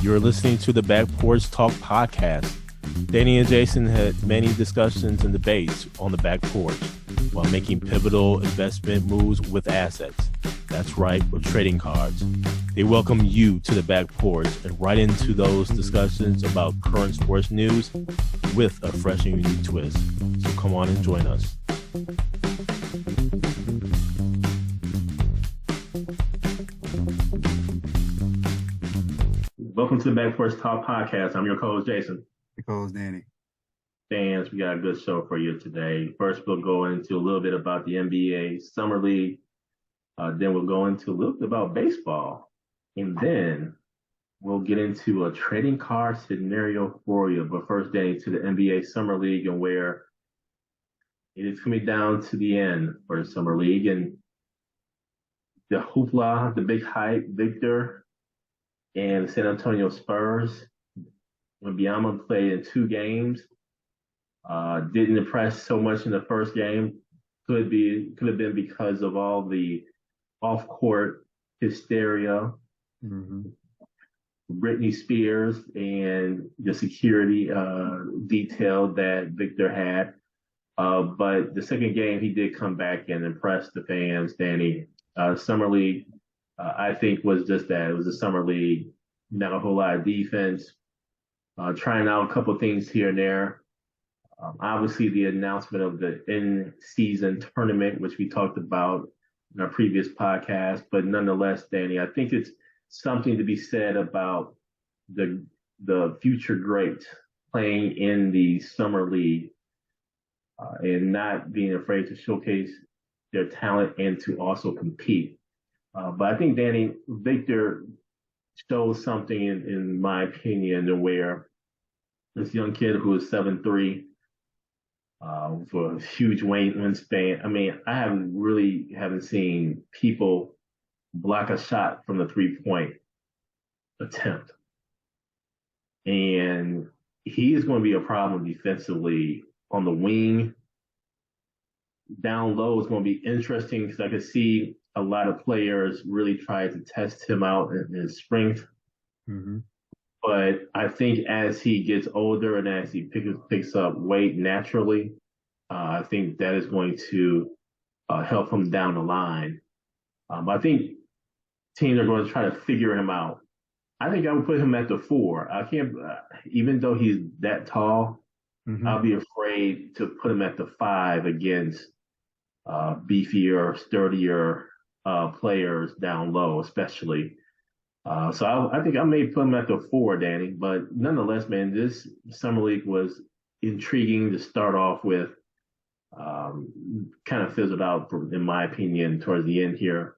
You're listening to the Back Porch Talk podcast. Danny and Jason had many discussions and debates on the back porch while making pivotal investment moves with assets. That's right, with trading cards. They welcome you to the back porch and right into those discussions about current sports news with a fresh and unique twist. So come on and join us. Welcome to the Back Porch Talk podcast. I'm your co-host, Jason. Your co-host, Danny. Fans, we got a good show for you today. First, we'll go into a little bit about the NBA Summer League. Then we'll go into a little bit about baseball. And then we'll get into a trading card scenario for you. But first, Danny, to the NBA Summer League and where it is coming down to the end for the Summer League. And the hoopla, the big hype, Victor and the San Antonio Spurs. Wembanyama played in 2 games. Didn't impress so much in the first game. Could have been because of all the off-court hysteria, Britney Spears, and the security detail that Victor had. But the second game, he did come back and impress the fans, Danny. Summer League, I think, was just that. It was a Summer League, not a whole lot of defense, trying out a couple things here and there. Obviously, the announcement of the in-season tournament, which we talked about in our previous podcast, but nonetheless, Danny, I think it's something to be said about the future greats playing in the Summer League and not being afraid to showcase their talent and to also compete. But I think, Danny, Victor shows something, in my opinion, where this young kid who is 7'3", for a huge wingspan. I mean, I haven't seen people block a shot from the 3-point attempt. And he is going to be a problem defensively on the wing. Down low is going to be interesting because I could see a lot of players really try to test him out in his strength. But I think as he gets older and as he picks up weight naturally, I think that is going to help him down the line. I think teams are going to try to figure him out. I think I would put him at the 4. I can't, even though he's that tall, I'll be afraid to put him at the 5 against beefier, sturdier players down low, especially. So I think I may put him at the 4, Danny. But nonetheless, man, this Summer League was intriguing to start off with. Kind of fizzled out, in my opinion, towards the end here.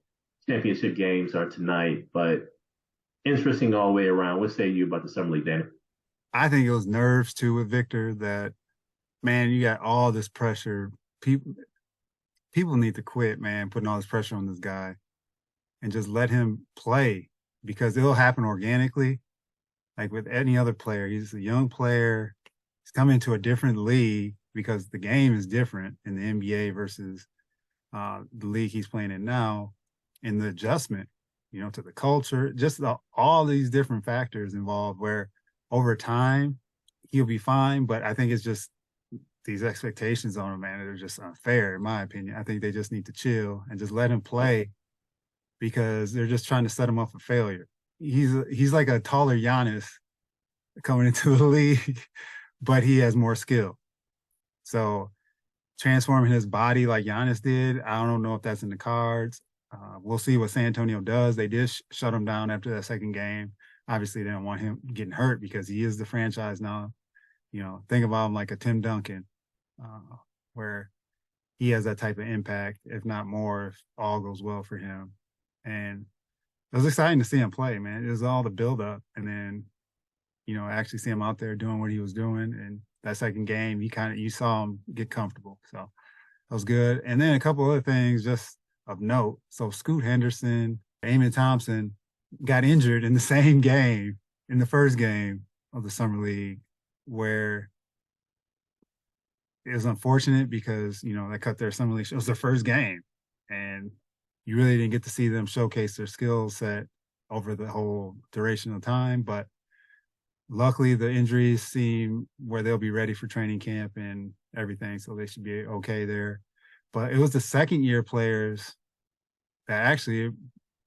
Championship games are tonight, but interesting all the way around. What say you about the Summer League, Danny? I think it was nerves, too, with Victor, that, man, you got all this pressure. People need to quit, man, putting all this pressure on this guy and just let him play because it'll happen organically. Like with any other player, he's a young player. He's coming into a different league because the game is different in the NBA versus the league he's playing in now. And the adjustment, to the culture, just all these different factors involved where over time he'll be fine. But I think it's just these expectations on him, man, they're just unfair, in my opinion. I think they just need to chill and just let him play because they're just trying to set him up for failure. He's like a taller Giannis coming into the league, but he has more skill. So transforming his body like Giannis did, I don't know if that's in the cards. We'll see what San Antonio does. They did shut him down after that second game. Obviously, they don't want him getting hurt because he is the franchise now. Think about him like a Tim Duncan, where he has that type of impact, if not more, if all goes well for him. And it was exciting to see him play, man. It was all the buildup. And then, actually see him out there doing what he was doing. And that second game, you saw him get comfortable. So that was good. And then a couple other things just of note. So Scoot Henderson, Amen Thompson got injured in the same game, in the first game of the Summer League, where it was unfortunate because, they cut their Summer League. It was their first game. And you really didn't get to see them showcase their skill set over the whole duration of time. But luckily, the injuries seem where they'll be ready for training camp and everything, so they should be okay there. But it was the second-year players that actually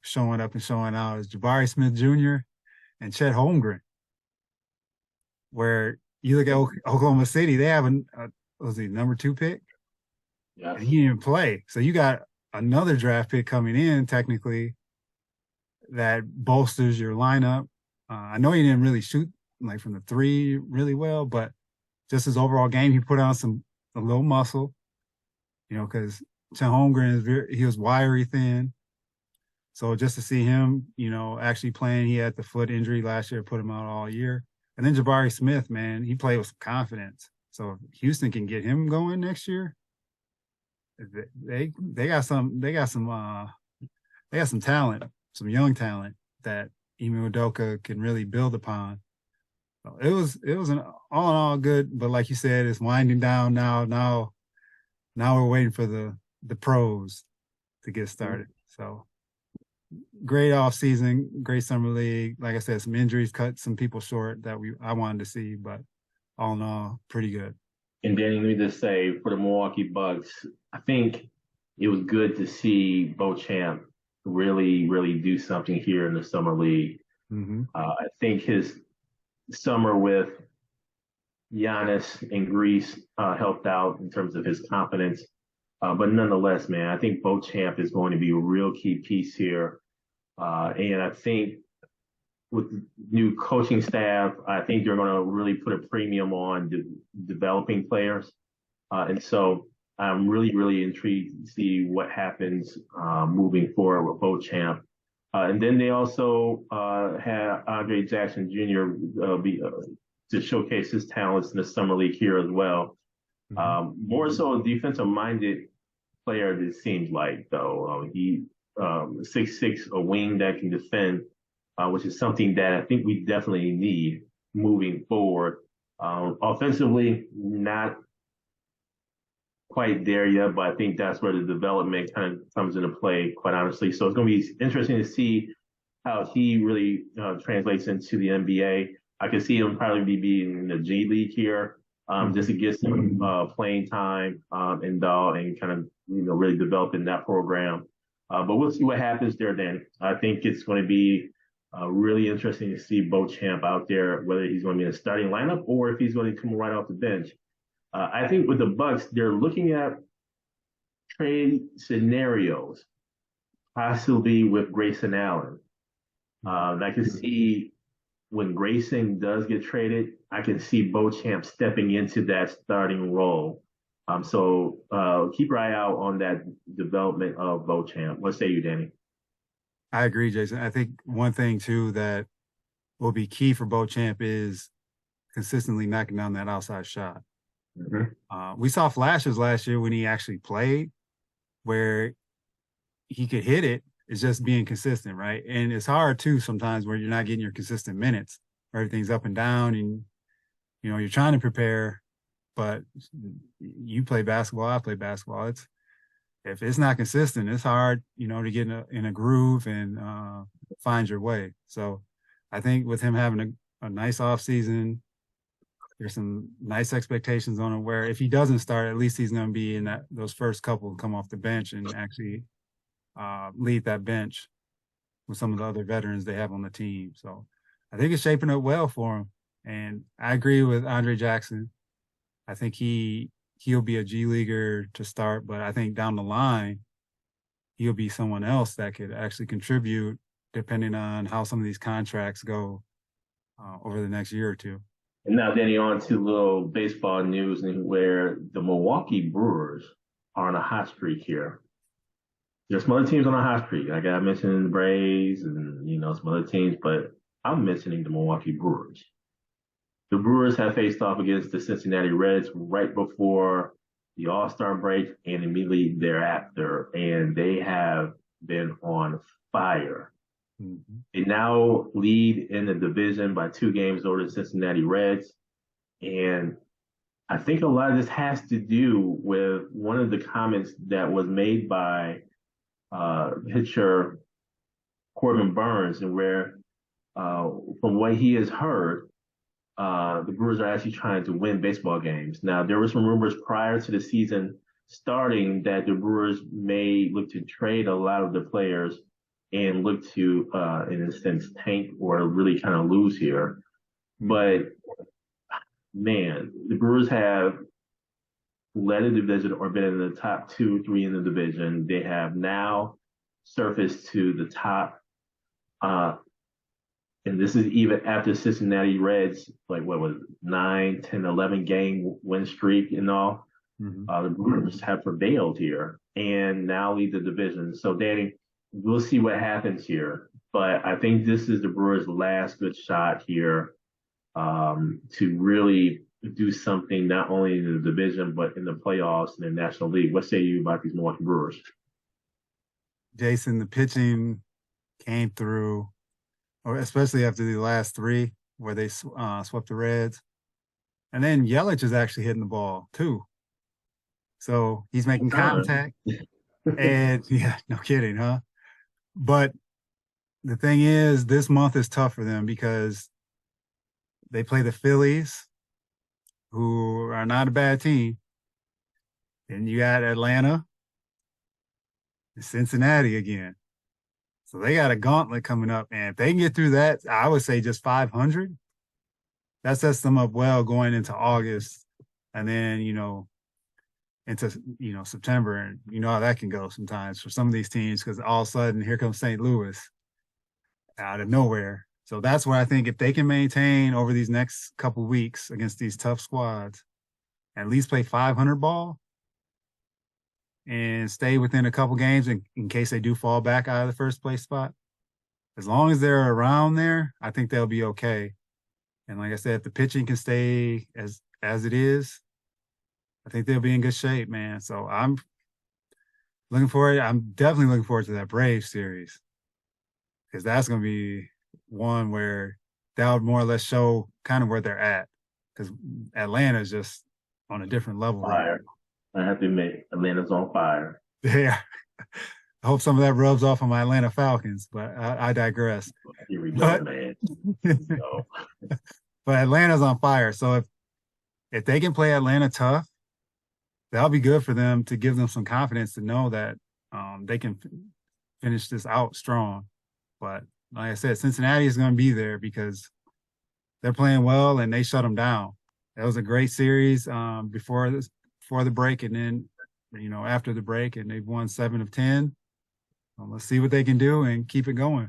showing up and showing out is Jabari Smith Jr. and Chet Holmgren, where you look at Oklahoma City, they have was he number 2 pick? Yes. And he didn't play. So you got another draft pick coming in technically that bolsters your lineup. I know he didn't really shoot like from the 3 really well, but just his overall game, he put on a little muscle, because Chet Holmgren he was wiry thin. So just to see him, actually playing, he had the foot injury last year, put him out all year. And then Jabari Smith, man, he played with some confidence. So if Houston can get him going next year, they got some talent, some young talent that Ime Udoka can really build upon. So it was an all in all good, but like you said, it's winding down now. Now we're waiting for the pros to get started. So great off season, great summer league. Like I said, some injuries cut some people short that I wanted to see, but all in all, pretty good. And Danny, let me just say, for the Milwaukee Bucks, I think it was good to see Beauchamp really, really do something here in the summer league. Mm-hmm. I think his summer with Giannis in Greece helped out in terms of his confidence. But nonetheless, man, I think Beauchamp is going to be a real key piece here. And I think with the new coaching staff, I think they're going to really put a premium on developing players. And so I'm really, really intrigued to see what happens moving forward with Beauchamp. And then they also had Andre Jackson Jr. To showcase his talents in the summer league here as well. More so a defensive-minded player, it seems like, though. He 6'6", a wing that can defend, which is something that I think we definitely need moving forward. Offensively, not quite there yet, but I think that's where the development kind of comes into play, quite honestly. So it's going to be interesting to see how he really translates into the NBA. I can see him probably being in the G League here, just to get some playing time and kind of really developing that program. But we'll see what happens there, Dan. I think it's going to be really interesting to see Beauchamp out there, whether he's going to be in a starting lineup or if he's going to come right off the bench. I think with the Bucks, they're looking at trade scenarios, possibly with Grayson Allen. I can see when Grayson does get traded, I can see Beauchamp stepping into that starting role. So keep your eye out on that development of Beauchamp. What say you, Danny? I agree, Jason. I think one thing, too, that will be key for Beauchamp is consistently knocking down that outside shot. Mm-hmm. We saw flashes last year when he actually played where he could hit it. It's just being consistent, right? And it's hard, too, sometimes where you're not getting your consistent minutes. Everything's up and down and, you're trying to prepare, but you play basketball, I play basketball. If it's not consistent, it's hard, to get in a groove and find your way. So I think with him having a nice offseason, there's some nice expectations on him where if he doesn't start, at least he's going to be in those first couple come off the bench and actually lead that bench with some of the other veterans they have on the team. So I think it's shaping up well for him. And I agree with Andre Jackson. I think he'll be a G Leaguer to start, but I think down the line, he'll be someone else that could actually contribute depending on how some of these contracts go over the next year or two. And now, Danny, on to a little baseball news where the Milwaukee Brewers are on a hot streak here. There's some other teams on a hot streak. Like I mentioned the Braves and, some other teams, but I'm mentioning the Milwaukee Brewers. The Brewers have faced off against the Cincinnati Reds right before the All-Star break and immediately thereafter, and they have been on fire. Mm-hmm. They now lead in the division by 2 games over the Cincinnati Reds, and I think a lot of this has to do with one of the comments that was made by pitcher Corbin Burns, and where from what he has heard, the Brewers are actually trying to win baseball games. Now, there were some rumors prior to the season starting that the Brewers may look to trade a lot of the players and look to, in a sense, tank or really kind of lose here. But man, the Brewers have led a division or been in the top 2, 3 in the division. They have now surfaced to the top, and this is even after Cincinnati Reds, like what was it, 9, 10, 11 game win streak and all. The Brewers have prevailed here and now lead the division. So, Danny, we'll see what happens here. But I think this is the Brewers' last good shot here to really do something not only in the division but in the playoffs in the National League. What say you about these Milwaukee Brewers? Jason, the pitching came through, or especially after the last 3 where they swept the Reds. And then Yelich is actually hitting the ball too. So he's making contact. And yeah, no kidding, huh? But the thing is, this month is tough for them because they play the Phillies, who are not a bad team. And you got Atlanta and Cincinnati again. So they got a gauntlet coming up. And if they can get through that, I would say just 500. That sets them up well going into August. And then, into, September. And you know how that can go sometimes for some of these teams, because all of a sudden here comes St. Louis out of nowhere. So that's where I think if they can maintain over these next couple of weeks against these tough squads, at least play 500 ball and stay within a couple games in case they do fall back out of the first place spot. As long as they're around there, I think they'll be okay. And like I said, if the pitching can stay as it is, I think they'll be in good shape, man. So I'm looking forward. I'm definitely looking forward to that Braves series, because that's going to be one where that would more or less show kind of where they're at, because Atlanta is just on a different level. Fire. Right? I have to admit, Atlanta's on fire. Yeah. I hope some of that rubs off on my Atlanta Falcons, but I digress. Here we go, man. But Atlanta's on fire. So if they can play Atlanta tough, that'll be good for them, to give them some confidence to know that they can finish this out strong. But like I said, Cincinnati is going to be there because they're playing well and they shut them down. That was a great series before the break, and then after the break, and they've won 7 of 10. Let's see what they can do and keep it going.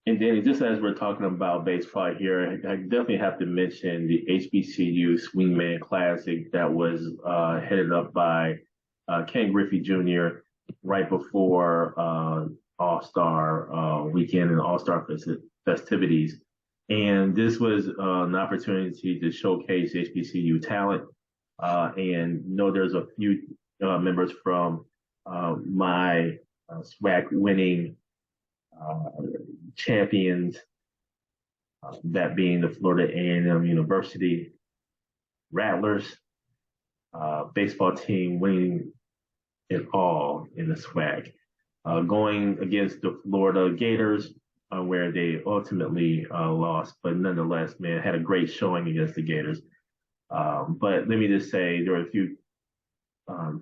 And Danny, just as we're talking about baseball here, I definitely have to mention the HBCU Swingman Classic that was headed up by Ken Griffey Jr. right before All-Star weekend and All-Star festivities. And this was an opportunity to showcase HBCU talent. And there's a few members from my SWAC winning champions, that being the Florida A&M University Rattlers baseball team, winning it all in the SWAC, going against the Florida Gators, where they ultimately lost, but nonetheless, man, had a great showing against the Gators. But let me just say, there were a few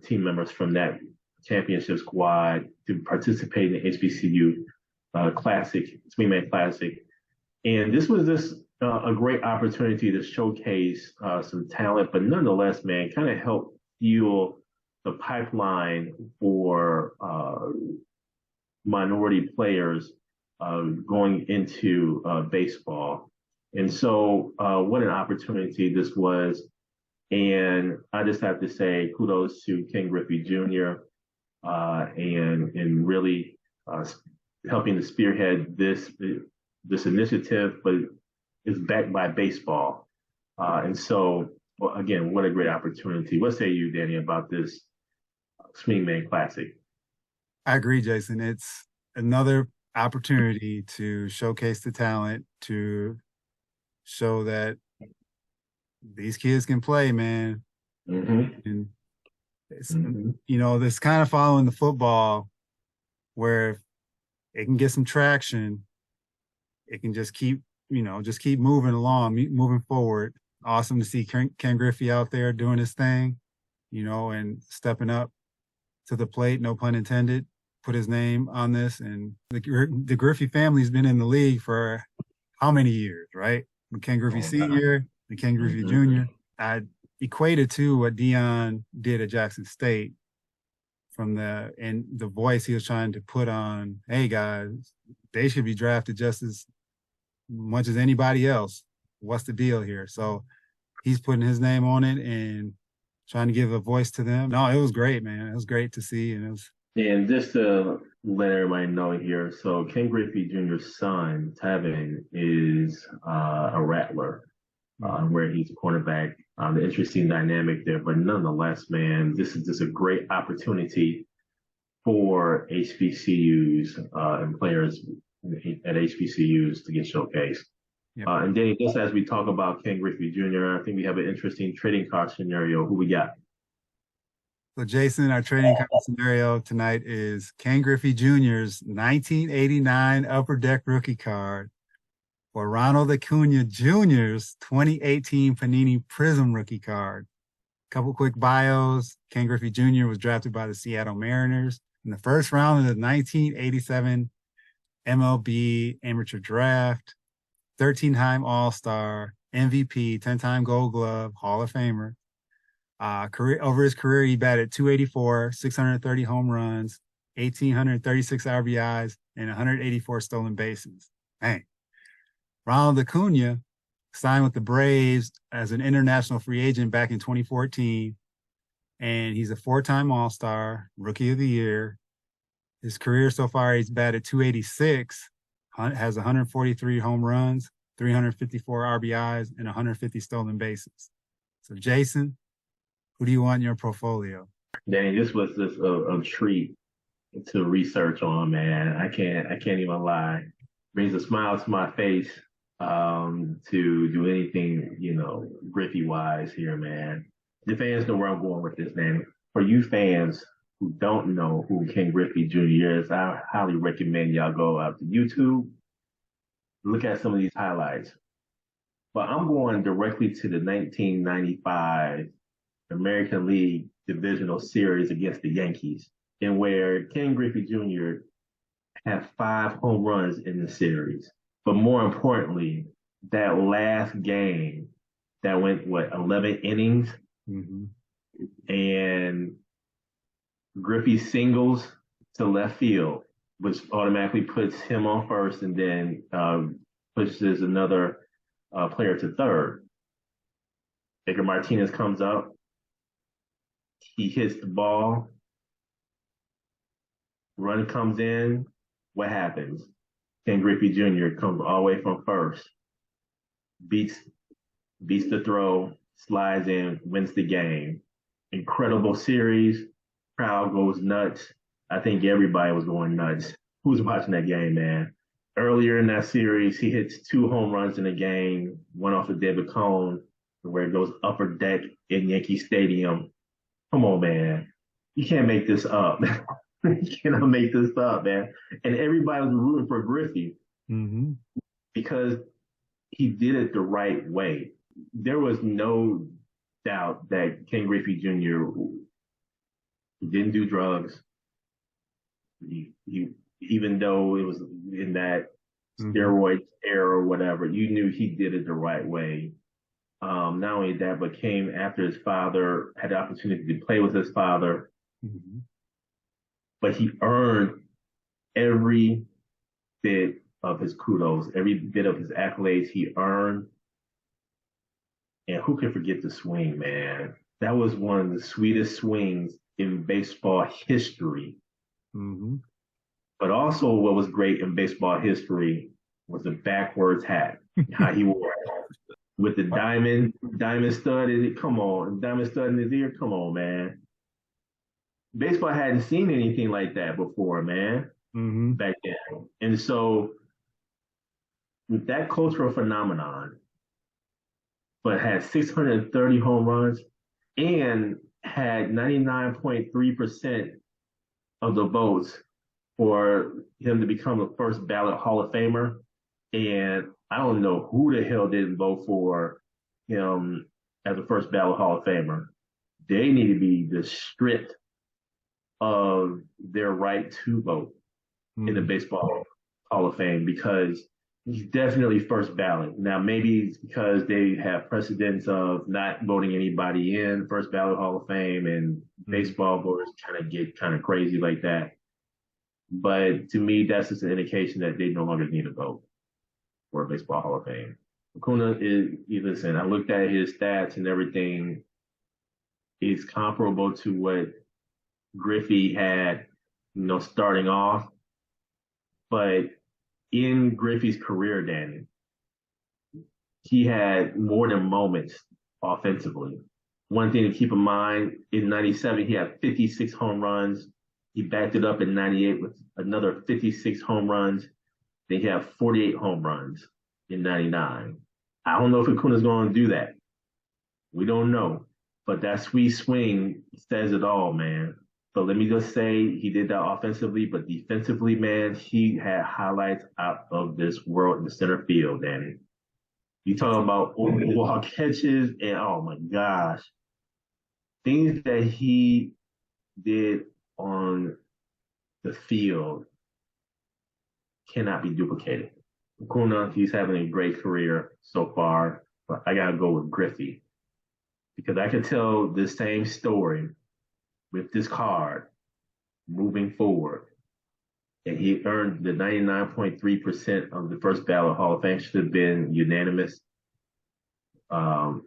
team members from that championship squad to participate in the HBCU Classic, Swingman Classic. And this was a great opportunity to showcase some talent, but nonetheless, man, kind of help fuel the pipeline for minority players going into baseball. And so what an opportunity this was. And I just have to say kudos to Ken Griffey Jr. And really helping to spearhead this initiative, but it's backed by baseball. And so, again, what a great opportunity. What say you, Danny, about this Swingman Classic? I agree, Jason. It's another opportunity to showcase the talent, to show that these kids can play, man. And it's, this kind of following the football, where it can get some traction. It can just keep, just keep moving along, moving forward. Awesome to see Ken Griffey out there doing his thing, and stepping up to the plate, no pun intended, put his name on this. And the Griffey family's been in the league for how many years, right? Ken Griffey Sr., and Ken Griffey Jr. I equated to what Dion did at Jackson State and the voice he was trying to put on, hey guys, they should be drafted just as much as anybody else. What's the deal here? So he's putting his name on it and trying to give a voice to them. No, it was great, man. It was great to see. And just to let everybody know here, so Ken Griffey Jr.'s son, Tevin, is a Rattler, where he's a cornerback. The interesting dynamic there, but nonetheless, man, this is just a great opportunity for HBCUs and players at HBCUs to get showcased. Yep. And Danny, just as we talk about Ken Griffey Jr., I think we have an interesting trading card scenario. Who we got? So, Jason, our trading card scenario tonight is Ken Griffey Jr.'s 1989 Upper Deck rookie card for Ronald Acuna Jr.'s 2018 Panini Prizm Rookie Card. Couple quick bios. Ken Griffey Jr. was drafted by the Seattle Mariners in the first round of the 1987 MLB Amateur Draft. 13-time All-Star, MVP, 10-time Gold Glove, Hall of Famer. Over his career, he batted .284, 630 home runs, 1,836 RBIs, and 184 stolen bases. Dang. Ronald Acuna signed with the Braves as an international free agent back in 2014, and he's a 4-time All-Star, Rookie of the Year. His career so far, he's batted .286, has 143 home runs, 354 RBIs, and 150 stolen bases. So, Jason, who do you want in your portfolio? Danny, this was just a treat to research on, man. I can't even lie. Brings a smile to my face to do anything, Griffey-wise here, man. The fans know where I'm going with this, Danny. For you fans who don't know who Ken Griffey Jr. is, I highly recommend y'all go out to YouTube, look at some of these highlights. But I'm going directly to the 1995 American League Divisional Series against the Yankees, in where Ken Griffey Jr. had 5 home runs in the series. But more importantly, that last game that went, 11 innings? Mm-hmm. And Griffey singles to left field, which automatically puts him on first and then pushes another player to third. Edgar Martinez comes up. He hits the ball. Run comes in. What happens? Ken Griffey Jr. comes all the way from first. Beats the throw, slides in, wins the game. Incredible series. Crowd goes nuts. I think everybody was going nuts. Who's watching that game, man? Earlier in that series, he hits 2 home runs in a game, one off of David Cone, where it goes upper deck in Yankee Stadium. Come on, man. You can't make this up. You cannot make this up, man. And everybody was rooting for Griffey because he did it the right way. There was no doubt that Ken Griffey Jr. didn't do drugs. He even though it was in that steroid era or whatever, you knew he did it the right way. Not only that, but came after his father, had the opportunity to play with his father. But he earned every bit of his kudos, every bit of his accolades he earned. And who can forget the swing, man? That was one of the sweetest swings in baseball history. But also what was great in baseball history was the backwards hat, how he wore it. With the diamond stud in it, come on. Diamond stud in his ear, come on, man. Baseball hadn't seen anything like that before, man, back then. And so with that cultural phenomenon, but had 630 home runs and had 99.3% of the votes for him to become a first ballot Hall of Famer. And I don't know who the hell didn't vote for him as a first ballot Hall of Famer. They need to be stripped of their right to vote in the Baseball Hall of Fame, because he's definitely first ballot. Now, maybe it's because they have precedents of not voting anybody in first ballot Hall of Fame, and baseball voters kind of get kind of crazy like that. But to me, that's just an indication that they no longer need a vote for a Baseball Hall of Fame. Acuna listen, I looked at his stats and everything. He's comparable to what Griffey had, starting off. But in Griffey's career, Danny, he had more than moments offensively. One thing to keep in mind, in 97, he had 56 home runs. He backed it up in 98 with another 56 home runs. Then he had 48 home runs in 99. I don't know if Acuna's going to do that. We don't know. But that sweet swing says it all, man. So let me just say he did that offensively, but defensively, man, he had highlights out of this world in the center field, Danny. You talking about overwall catches, and oh my gosh, things that he did on the field cannot be duplicated. Acuna, he's having a great career so far, but I gotta go with Griffey, because I can tell the same story with this card moving forward. And he earned the 99.3% of the first ballot Hall of Fame. Should have been unanimous,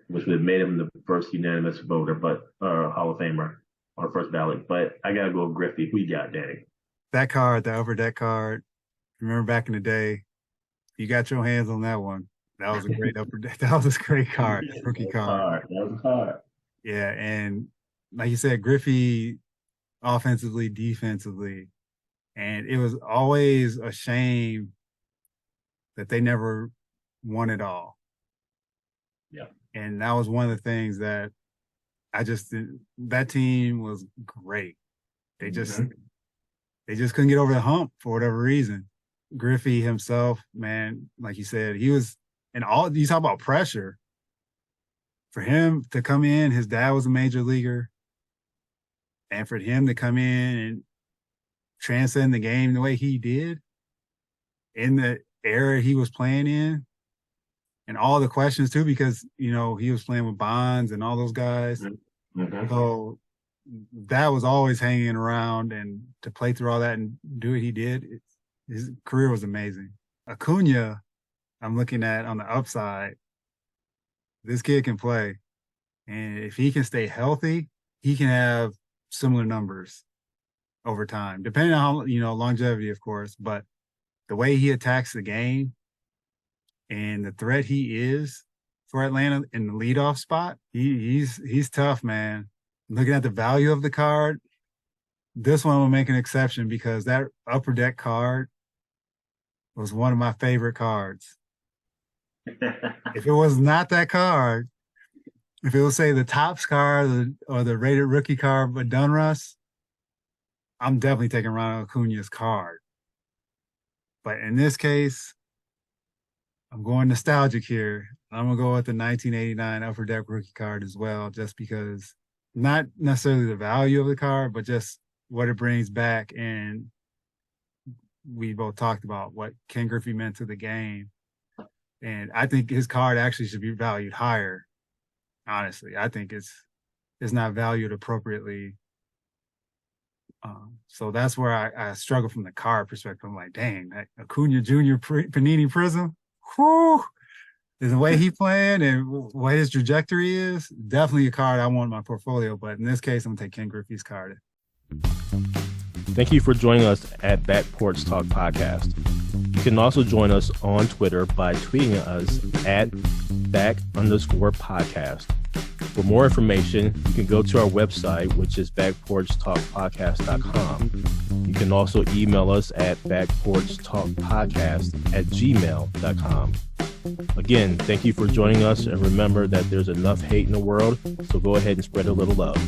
which would have made him the first unanimous voter, but Hall of Famer on the first ballot. But I got to go with Griffey. Who you got, Danny? That card, the Upper Deck card, remember back in the day, you got your hands on that one. That was a great Upper Deck. That was a great card, rookie card. That was a card. Yeah, and like you said, Griffey offensively, defensively, and it was always a shame that they never won it all. Yeah. And that was one of the things that that team was great. They just couldn't get over the hump for whatever reason. Griffey himself, man, like you said, he was, and all, you talk about pressure. For him to come in, his dad was a major leaguer. And for him to come in and transcend the game the way he did in the era he was playing in, and all the questions too, because, he was playing with Bonds and all those guys. Mm-hmm. So that was always hanging around, and to play through all that and do what he did, his career was amazing. Acuna, I'm looking at on the upside. This kid can play. And if he can stay healthy, he can have similar numbers over time, depending on how, longevity, of course, but the way he attacks the game and the threat he is for Atlanta in the leadoff spot, he's tough, man. Looking at the value of the card, this one will make an exception, because that Upper Deck card was one of my favorite cards. If it was not that card, if it was, say, the Topps card or the rated rookie card with Dunruss, I'm definitely taking Ronald Acuna's card. But in this case, I'm going nostalgic here. I'm going to go with the 1989 Upper Deck rookie card as well, just because, not necessarily the value of the card, but just what it brings back. And we both talked about what Ken Griffey meant to the game. And I think his card actually should be valued higher. Honestly, I think it's not valued appropriately. So that's where I struggle from the card perspective. I'm like, dang, that Acuna Jr. Panini Prizm, whew, is the way he playing and what his trajectory is, definitely a card I want in my portfolio. But in this case, I'm going to take Ken Griffey's card. Thank you for joining us at Back Porch Talk Podcast. You can also join us on Twitter by tweeting us at @back_podcast. For more information, you can go to our website, which is backporchtalkpodcast.com. You can also email us at backporchtalkpodcast@gmail.com. Again, thank you for joining us, and remember that there's enough hate in the world, so go ahead and spread a little love.